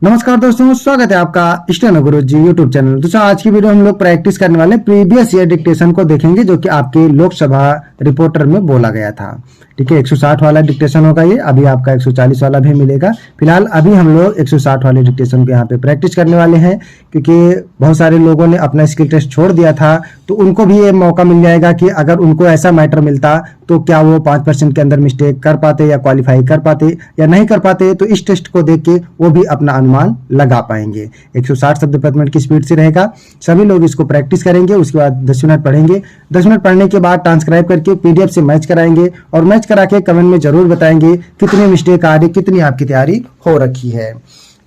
नमस्कार दोस्तों, स्वागत है आपका स्टेनो गुरुजी यूट्यूब चैनल। दोस्तों आज की वीडियो हम लोग प्रैक्टिस करने वाले प्रीवियस ईयर डिक्टेशन को देखेंगे, जो कि आपके लोकसभा रिपोर्टर में बोला गया था। ठीक है, 160 वाला डिक्टेशन होगा ये। अभी आपका 140 वाला भी मिलेगा। फिलहाल अभी हम लोग 160 वाले डिक्टेशन को यहाँ पे प्रैक्टिस करने वाले हैं, क्योंकि बहुत सारे लोगों ने अपना स्किल टेस्ट छोड़ दिया था, तो उनको भी ये मौका मिल जाएगा कि अगर उनको ऐसा मैटर मिलता तो क्या वो 5% के अंदर मिस्टेक कर पाते या क्वालिफाई कर पाते या नहीं कर पाते। तो इस टेस्ट को देख के वो भी अपना अनुमान लगा पाएंगे। 160 शब्द प्रति मिनट की स्पीड से रहेगा। सभी लोग इसको प्रैक्टिस करेंगे, उसके बाद 10 मिनट पढ़ेंगे। 10 मिनट पढ़ने के बाद ट्रांसक्राइब करके पीडीएफ से मैच कराएंगे, और मैच करा के कमेंट में जरूर बताएंगे कितनी मिस्टेक आ रही, कितनी आपकी तैयारी हो रखी है।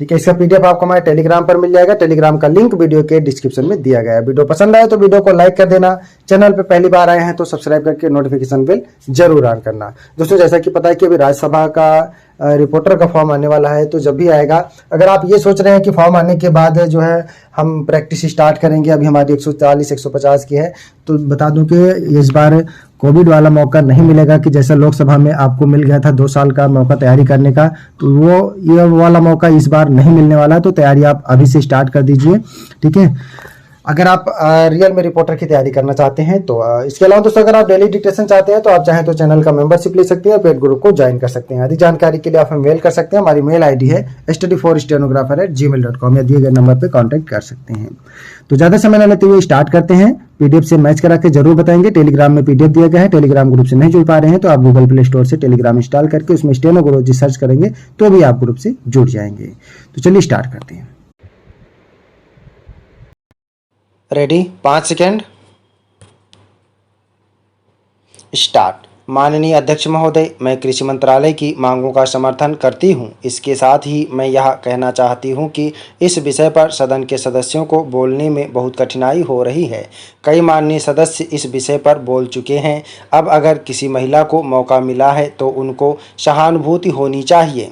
ठीक है, इसका पीडीएफ आपको हमारे टेलीग्राम पर मिल जाएगा। टेलीग्राम का लिंक वीडियो के डिस्क्रिप्शन में दिया गया है। वीडियो पसंद आए तो वीडियो को लाइक कर देना। चैनल पे पहली बार आए हैं तो सब्सक्राइब करके नोटिफिकेशन बेल जरूर ऑन करना। दोस्तों जैसा कि पता है कि अभी राज्यसभा का रिपोर्टर का फॉर्म आने वाला है, तो जब भी आएगा, अगर आप ये सोच रहे हैं कि फॉर्म आने के बाद जो है हम प्रैक्टिस स्टार्ट करेंगे, अभी हमारी 140 150 की है, तो बता दूं कि इस बार कोविड वाला मौका नहीं मिलेगा कि जैसा लोकसभा में आपको मिल गया था 2 साल का मौका तैयारी करने का, तो वो ये वाला मौका इस बार नहीं मिलने वाला। तो तैयारी आप अभी से स्टार्ट कर दीजिए। ठीक है, अगर आप रियल में रिपोर्टर की तैयारी करना चाहते हैं तो इसके अलावा दोस्तों अगर आप डेली डिक्टेशन चाहते हैं तो आप चाहें तो चैनल का मेंबरशिप ले सकते हैं, पेड ग्रुप को ज्वाइन कर सकते हैं। अधिक जानकारी के लिए आप हमें मेल कर सकते हैं। हमारी मेल आईडी है study4stenographer@gmail.com या दिए गए नंबर पर कॉन्टैक्ट कर सकते हैं। तो ज्यादा समय न लेते हुए स्टार्ट करते हैं। पीडीएफ से मैच करा के जरूर बताएंगे। टेलीग्राम में पीडीएफ दिया गया है। टेलीग्राम ग्रुप से नहीं जुड़ पा रहे हैं तो आप गूगल प्ले स्टोर से टेलीग्राम इंस्टॉल करके उसमें स्टेनो गुरुजी सर्च करेंगे तो भी आप ग्रुप से जुड़ जाएंगे। तो चलिए स्टार्ट करते हैं। Ready, 5 second, start. माननीय अध्यक्ष महोदय, मैं कृषि मंत्रालय की मांगों का समर्थन करती हूं। इसके साथ ही मैं यह कहना चाहती हूं कि इस विषय पर सदन के सदस्यों को बोलने में बहुत कठिनाई हो रही है। कई माननीय सदस्य इस विषय पर बोल चुके हैं। अब अगर किसी महिला को मौका मिला है तो उनको सहानुभूति होनी चाहिए।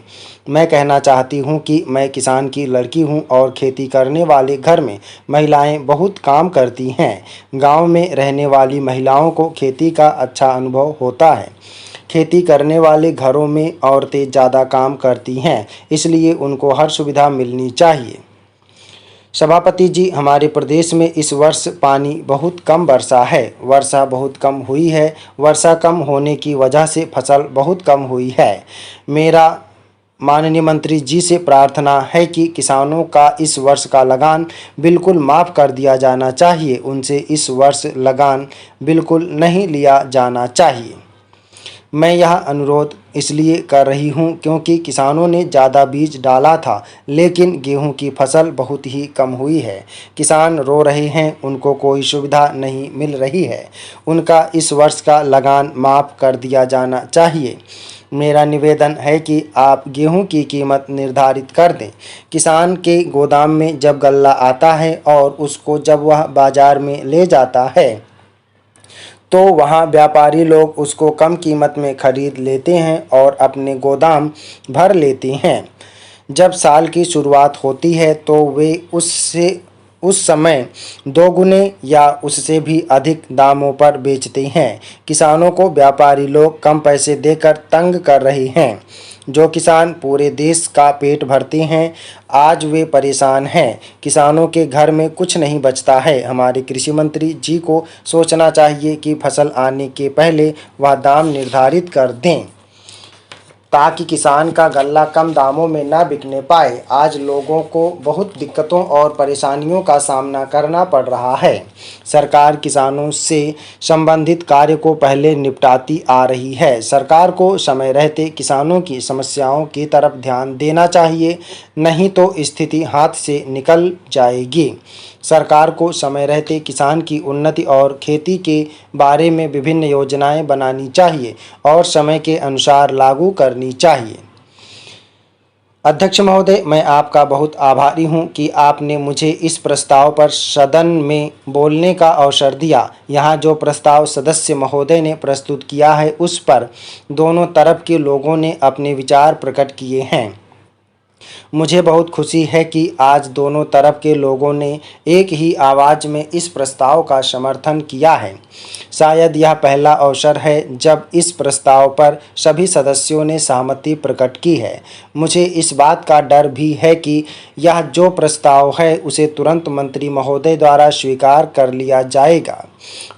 मैं कहना चाहती हूं कि मैं किसान की लड़की हूं और खेती करने वाले घर में महिलाएं बहुत काम करती हैं। गांव में रहने वाली महिलाओं को खेती का अच्छा अनुभव होता है। खेती करने वाले घरों में औरतें ज़्यादा काम करती हैं, इसलिए उनको हर सुविधा मिलनी चाहिए। सभापति जी, हमारे प्रदेश में इस वर्ष पानी बहुत कम वर्षा है। वर्षा बहुत कम हुई है। वर्षा कम होने की वजह से फसल बहुत कम हुई है। मेरा माननीय मंत्री जी से प्रार्थना है कि किसानों का इस वर्ष का लगान बिल्कुल माफ़ कर दिया जाना चाहिए। उनसे इस वर्ष लगान बिल्कुल नहीं लिया जाना चाहिए। मैं यह अनुरोध इसलिए कर रही हूं क्योंकि किसानों ने ज़्यादा बीज डाला था, लेकिन गेहूं की फसल बहुत ही कम हुई है। किसान रो रहे हैं, उनको कोई सुविधा नहीं मिल रही है। उनका इस वर्ष का लगान माफ़ कर दिया जाना चाहिए। मेरा निवेदन है कि आप गेहूं की कीमत निर्धारित कर दें। किसान के गोदाम में जब गल्ला आता है और उसको जब वह बाज़ार में ले जाता है तो वहाँ व्यापारी लोग उसको कम कीमत में खरीद लेते हैं और अपने गोदाम भर लेते हैं। जब साल की शुरुआत होती है तो वे उस समय 2 गुने या उससे भी अधिक दामों पर बेचते हैं। किसानों को व्यापारी लोग कम पैसे देकर तंग कर रहे हैं। जो किसान पूरे देश का पेट भरते हैं, आज वे परेशान हैं। किसानों के घर में कुछ नहीं बचता है। हमारे कृषि मंत्री जी को सोचना चाहिए कि फसल आने के पहले वह दाम निर्धारित कर दें, ताकि किसान का गल्ला कम दामों में न बिकने पाए। आज लोगों को बहुत दिक्कतों और परेशानियों का सामना करना पड़ रहा है। सरकार किसानों से संबंधित कार्य को पहले निपटाती आ रही है। सरकार को समय रहते किसानों की समस्याओं की तरफ ध्यान देना चाहिए, नहीं तो स्थिति हाथ से निकल जाएगी। सरकार को समय रहते किसान की उन्नति और खेती के बारे में विभिन्न योजनाएं बनानी चाहिए और समय के अनुसार लागू करनी चाहिए। अध्यक्ष महोदय, मैं आपका बहुत आभारी हूं कि आपने मुझे इस प्रस्ताव पर सदन में बोलने का अवसर दिया। यहाँ जो प्रस्ताव सदस्य महोदय ने प्रस्तुत किया है उस पर दोनों तरफ के लोगों ने अपने विचार प्रकट किए हैं। मुझे बहुत खुशी है कि आज दोनों तरफ के लोगों ने एक ही आवाज़ में इस प्रस्ताव का समर्थन किया है। शायद यह पहला अवसर है जब इस प्रस्ताव पर सभी सदस्यों ने सहमति प्रकट की है। मुझे इस बात का डर भी है कि यह जो प्रस्ताव है उसे तुरंत मंत्री महोदय द्वारा स्वीकार कर लिया जाएगा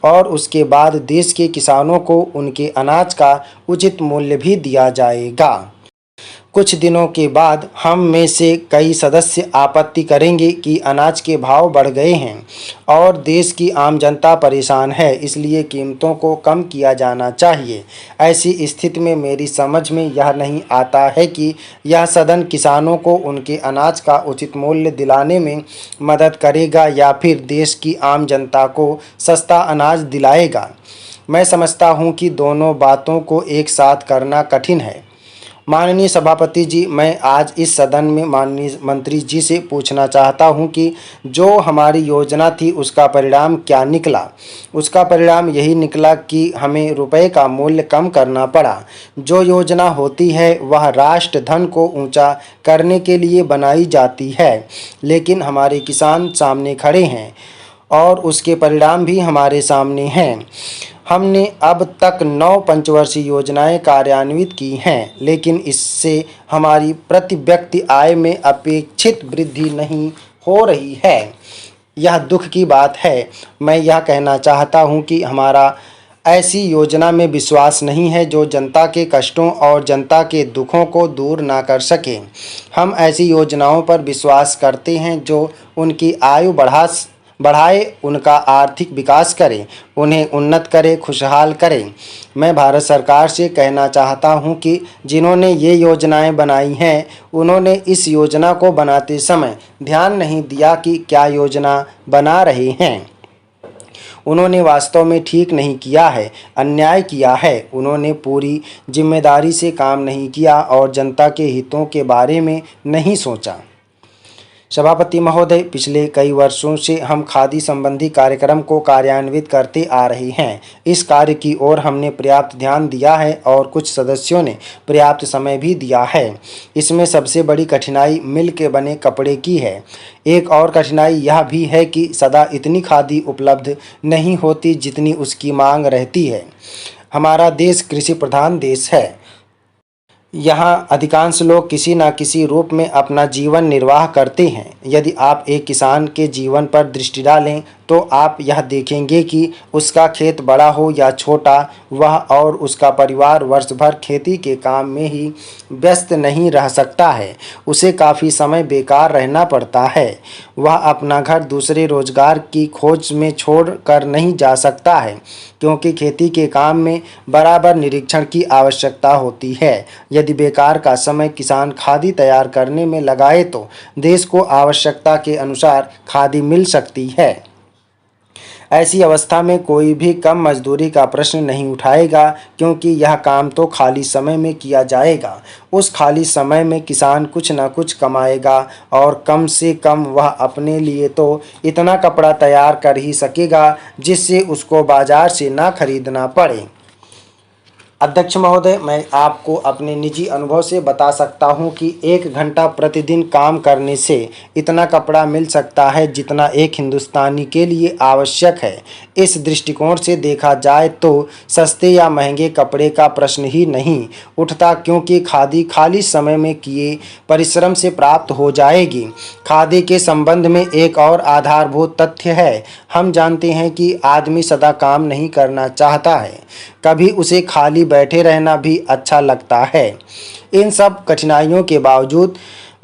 और उसके बाद देश के किसानों को उनके अनाज का उचित मूल्य भी दिया जाएगा। कुछ दिनों के बाद हम में से कई सदस्य आपत्ति करेंगे कि अनाज के भाव बढ़ गए हैं और देश की आम जनता परेशान है, इसलिए कीमतों को कम किया जाना चाहिए। ऐसी स्थिति में मेरी समझ में यह नहीं आता है कि यह सदन किसानों को उनके अनाज का उचित मूल्य दिलाने में मदद करेगा या फिर देश की आम जनता को सस्ता अनाज दिलाएगा। मैं समझता हूँ कि दोनों बातों को एक साथ करना कठिन है। माननीय सभापति जी, मैं आज इस सदन में माननीय मंत्री जी से पूछना चाहता हूं कि जो हमारी योजना थी उसका परिणाम क्या निकला। उसका परिणाम यही निकला कि हमें रुपए का मूल्य कम करना पड़ा। जो योजना होती है वह राष्ट्र धन को ऊंचा करने के लिए बनाई जाती है, लेकिन हमारे किसान सामने खड़े हैं और उसके परिणाम भी हमारे सामने हैं। हमने अब तक 9 पंचवर्षीय योजनाएं कार्यान्वित की हैं, लेकिन इससे हमारी प्रति व्यक्ति आय में अपेक्षित वृद्धि नहीं हो रही है। यह दुख की बात है। मैं यह कहना चाहता हूं कि हमारा ऐसी योजना में विश्वास नहीं है जो जनता के कष्टों और जनता के दुखों को दूर ना कर सके। हम ऐसी योजनाओं पर विश्वास करते हैं जो उनकी आयु बढ़ाए, उनका आर्थिक विकास करे, उन्हें उन्नत करे, खुशहाल करे। मैं भारत सरकार से कहना चाहता हूं कि जिन्होंने ये योजनाएं बनाई हैं, उन्होंने इस योजना को बनाते समय ध्यान नहीं दिया कि क्या योजना बना रहे हैं। उन्होंने वास्तव में ठीक नहीं किया है, अन्याय किया है। उन्होंने पूरी जिम्मेदारी से काम नहीं किया और जनता के हितों के बारे में नहीं सोचा। सभापति महोदय, पिछले कई वर्षों से हम खादी संबंधी कार्यक्रम को कार्यान्वित करते आ रहे हैं। इस कार्य की ओर हमने पर्याप्त ध्यान दिया है और कुछ सदस्यों ने पर्याप्त समय भी दिया है। इसमें सबसे बड़ी कठिनाई मिल के बने कपड़े की है। एक और कठिनाई यह भी है कि सदा इतनी खादी उपलब्ध नहीं होती जितनी उसकी मांग रहती है। हमारा देश कृषि प्रधान देश है। यहाँ अधिकांश लोग किसी न किसी रूप में अपना जीवन निर्वाह करते हैं। यदि आप एक किसान के जीवन पर दृष्टि डालें तो आप यह देखेंगे कि उसका खेत बड़ा हो या छोटा, वह और उसका परिवार वर्ष भर खेती के काम में ही व्यस्त नहीं रह सकता है। उसे काफ़ी समय बेकार रहना पड़ता है। वह अपना घर दूसरे रोजगार की खोज में छोड़ कर नहीं जा सकता है, क्योंकि खेती के काम में बराबर निरीक्षण की आवश्यकता होती है। यदि बेकार का समय किसान खादी तैयार करने में लगाए तो देश को आवश्यकता के अनुसार खादी मिल सकती है। ऐसी अवस्था में कोई भी कम मजदूरी का प्रश्न नहीं उठाएगा, क्योंकि यह काम तो खाली समय में किया जाएगा। उस खाली समय में किसान कुछ न कुछ कमाएगा और कम से कम वह अपने लिए तो इतना कपड़ा तैयार कर ही सकेगा जिससे उसको बाजार से ना खरीदना पड़े। अध्यक्ष महोदय, मैं आपको अपने निजी अनुभव से बता सकता हूं कि 1 घंटा प्रतिदिन काम करने से इतना कपड़ा मिल सकता है जितना एक हिंदुस्तानी के लिए आवश्यक है। इस दृष्टिकोण से देखा जाए तो सस्ते या महंगे कपड़े का प्रश्न ही नहीं उठता, क्योंकि खादी खाली समय में किए परिश्रम से प्राप्त हो जाएगी। खादी के संबंध में एक और आधारभूत तथ्य है। हम जानते हैं कि आदमी सदा काम नहीं करना चाहता है, कभी उसे खाली बैठे रहना भी अच्छा लगता है। इन सब कठिनाइयों के बावजूद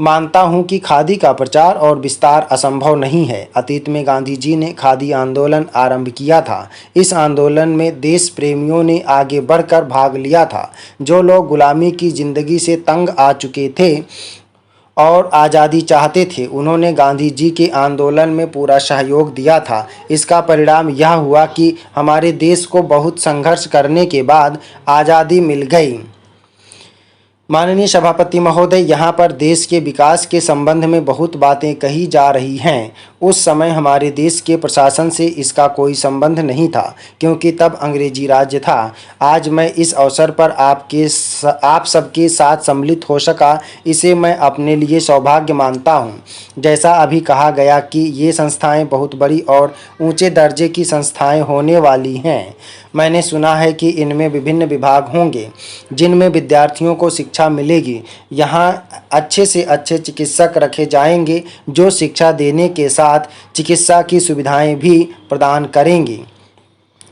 मानता हूं कि खादी का प्रचार और विस्तार असंभव नहीं है। अतीत में गांधी जी ने खादी आंदोलन आरंभ किया था। इस आंदोलन में देश प्रेमियों ने आगे बढ़कर भाग लिया था। जो लोग गुलामी की जिंदगी से तंग आ चुके थे और आज़ादी चाहते थे, उन्होंने गांधी जी के आंदोलन में पूरा सहयोग दिया था। इसका परिणाम यह हुआ कि हमारे देश को बहुत संघर्ष करने के बाद आज़ादी मिल गई। माननीय सभापति महोदय, यहाँ पर देश के विकास के संबंध में बहुत बातें कही जा रही हैं। उस समय हमारे देश के प्रशासन से इसका कोई संबंध नहीं था, क्योंकि तब अंग्रेजी राज्य था। आज मैं इस अवसर पर आप सबके साथ सम्मिलित हो सका, इसे मैं अपने लिए सौभाग्य मानता हूँ। जैसा अभी कहा गया कि ये संस्थाएं बहुत बड़ी और ऊंचे दर्जे की संस्थाएं होने वाली हैं। मैंने सुना है कि इनमें विभिन्न विभाग होंगे जिनमें विद्यार्थियों को शिक्षा मिलेगी। यहाँ अच्छे से अच्छे चिकित्सक रखे जाएंगे जो शिक्षा देने के साथ चिकित्सा की सुविधाएं भी प्रदान करेंगी।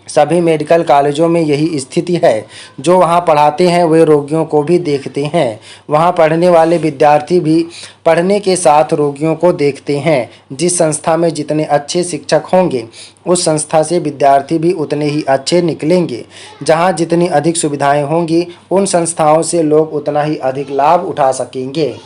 सभी मेडिकल कॉलेजों में यही स्थिति है। जो वहाँ पढ़ाते हैं वे रोगियों को भी देखते हैं। वहाँ पढ़ने वाले विद्यार्थी भी पढ़ने के साथ रोगियों को देखते हैं। जिस संस्था में जितने अच्छे शिक्षक होंगे उस संस्था से विद्यार्थी भी उतने ही अच्छे निकलेंगे। जहाँ जितनी अधिक सुविधाएं होंगी उन संस्थाओं से लोग उतना ही अधिक लाभ उठा सकेंगे।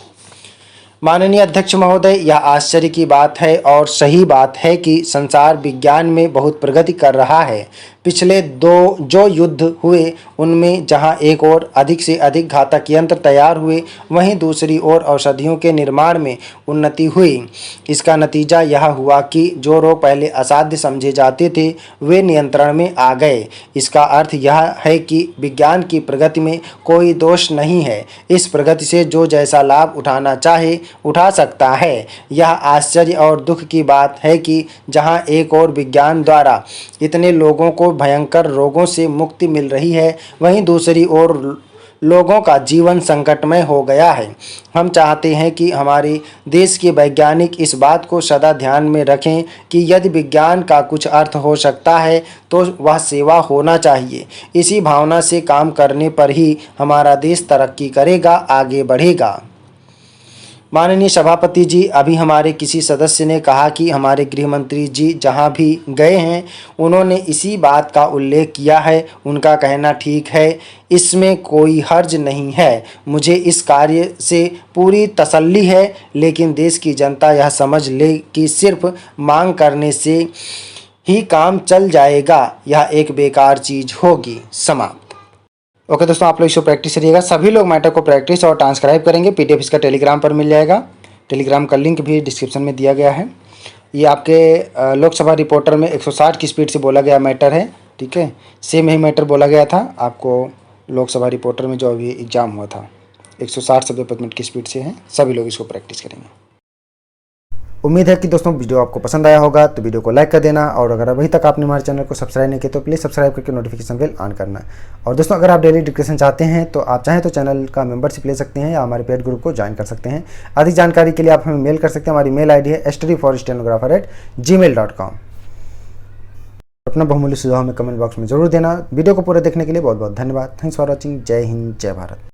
माननीय अध्यक्ष महोदय, यह आश्चर्य की बात है और सही बात है कि संसार विज्ञान में बहुत प्रगति कर रहा है। पिछले जो युद्ध हुए उनमें जहां एक ओर अधिक से अधिक घातक यंत्र तैयार हुए, वहीं दूसरी ओर औषधियों के निर्माण में उन्नति हुई। इसका नतीजा यह हुआ कि जो रोग पहले असाध्य समझे जाते थे वे नियंत्रण में आ गए। इसका अर्थ यह है कि विज्ञान की प्रगति में कोई दोष नहीं है। इस प्रगति से जो जैसा लाभ उठाना चाहे उठा सकता है। यह आश्चर्य और दुख की बात है कि जहां एक ओर विज्ञान द्वारा इतने लोगों को भयंकर रोगों से मुक्ति मिल रही है, वहीं दूसरी ओर लोगों का जीवन संकटमय हो गया है। हम चाहते हैं कि हमारे देश के वैज्ञानिक इस बात को सदा ध्यान में रखें कि यदि विज्ञान का कुछ अर्थ हो सकता है तो वह सेवा होना चाहिए। इसी भावना से काम करने पर ही हमारा देश तरक्की करेगा, आगे बढ़ेगा। माननीय सभापति जी, अभी हमारे किसी सदस्य ने कहा कि हमारे गृह मंत्री जी जहां भी गए हैं उन्होंने इसी बात का उल्लेख किया है। उनका कहना ठीक है, इसमें कोई हर्ज नहीं है। मुझे इस कार्य से पूरी तसल्ली है, लेकिन देश की जनता यह समझ ले कि सिर्फ मांग करने से ही काम चल जाएगा, यह एक बेकार चीज़ होगी। समाप्त। ओके दोस्तों, आप लोग इसको प्रैक्टिस करिएगा। सभी लोग मैटर को प्रैक्टिस और ट्रांसक्राइब करेंगे। पीडीएफ इसका टेलीग्राम पर मिल जाएगा। टेलीग्राम का लिंक भी डिस्क्रिप्शन में दिया गया है। ये आपके लोकसभा रिपोर्टर में 160 की स्पीड से बोला गया मैटर है, ठीक है। सेम यही मैटर बोला गया था आपको लोकसभा रिपोर्टर में जो अभी एग्जाम हुआ था। 160 शब्द प्रति मिनट की स्पीड से है। सभी लोग इसको प्रैक्टिस करेंगे। उम्मीद है कि दोस्तों वीडियो आपको पसंद आया होगा, तो वीडियो को लाइक कर देना और अगर अभी तक आपने हमारे चैनल को सब्सक्राइब नहीं किया तो प्लीज़ सब्सक्राइब करके नोटिफिकेशन बेल ऑन करना। और दोस्तों, अगर आप डेली डिस्कशन चाहते हैं तो आप चाहें तो चैनल का मेंबरशिप ले सकते हैं या हमारे पेड ग्रुप को ज्वाइन कर सकते हैं। अधिक जानकारी के लिए आप हमें मेल कर सकते हैं। हमारी मेल ID है studyforstenographer@gmail.com। अपना बहुमूल्य सुझाव हमें कमेंट बॉक्स में जरूर देना। वीडियो को पूरा देखने के लिए बहुत बहुत धन्यवाद। Thanks for watching. जय हिंद, जय भारत।